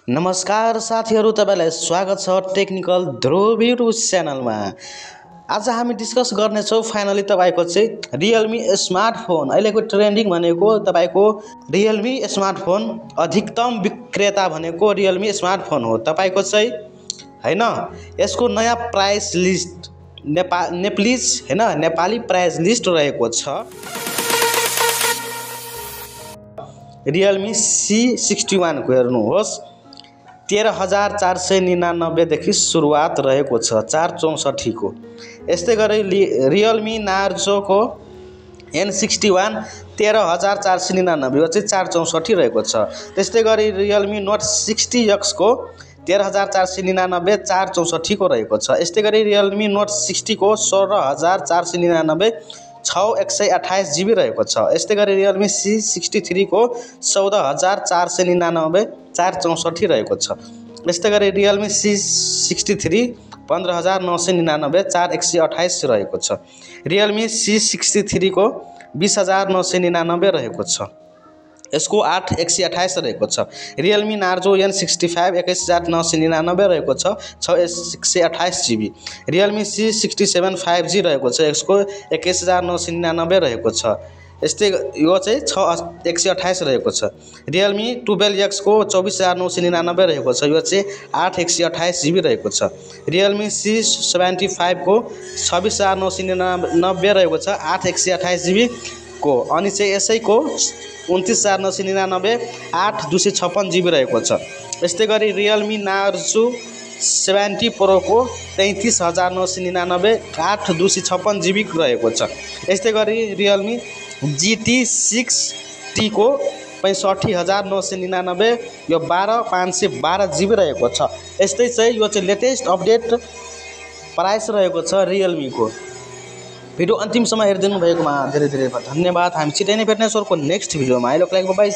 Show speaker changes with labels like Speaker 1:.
Speaker 1: नमस्कार साथीहरू, तपाईलाई स्वागत छ टेक्निकल ध्रुव युट्युब च्यानलमा। आज हामी डिस्कस गर्नेछौँ फाइनली तपाईको चाहिँ रियलमी स्मार्टफोन। अहिलेको ट्रेन्डिङ भनेको तपाईको रियलमी स्मार्टफोन, अधिकतम विक्रेता भनेको रियलमी स्मार्टफोन हो तपाईको चाहिँ हैन। यसको नयाँ price list Nepali price list रहेको छ। रियलमी C61 को हेर्नुहोस्, 13,499 देखि सुरुवात रहेको छ 464 को। यस्तै गरी रियलमी नार्जो को N61 13,499 यो चाहिँ 464 रहेको छ। त्यस्तै गरी रियलमी नोट 60X को 13,499 464 को रहेको छ। यस्तै गरी रियलमी नोट 60 को 16,499 128 GB रहेको छ। यस्तै गरी रियलमी C63 को 14,499 464 रहेको छ। यस्तै गरी रियलमी C63 15,999 128 रहेको छ। रियलमी C63 को 20,999 रहेको छ। यसको 8/128 रहेको छ। रियलमी नार्जो N65 21,999 रहेको छ 128 GB। रियलमी C67 5G रहेको छ, यसको 21,999 रहेको छ। यस्तै यो चाहिँ 128 रहेको छ। रियलमी 12X को 24,999 रहेको छ, यो चाहिँ 8/128 GB रहेको छ। रियलमी C75 को 26,999 रहेको छ 8/128 GB को। अनि चाहिँ यसैको 29,999 8/256 GB रहेको छ। यस्तै गरी रियलमी नार्जो 70 प्रो को 33,999 8/256 GB रहेको छ। यस्तै गरी रियलमी GT 6T को 65,999 यो 12,512 GB रहेको छ। यस्तै चाहिँ यो चाहिँ लेटेस्ट अपडेट प्राइस रहेको छ रियलमी को। भिडियो अन्तिमसम्म हेरिदिनु भएकोमा धेरै धेरै धन्यवाद। हामी छिटै नै भेट्नेछौँ अर्को नेक्स्ट भिडियोमा। अहिले लागि बाइ,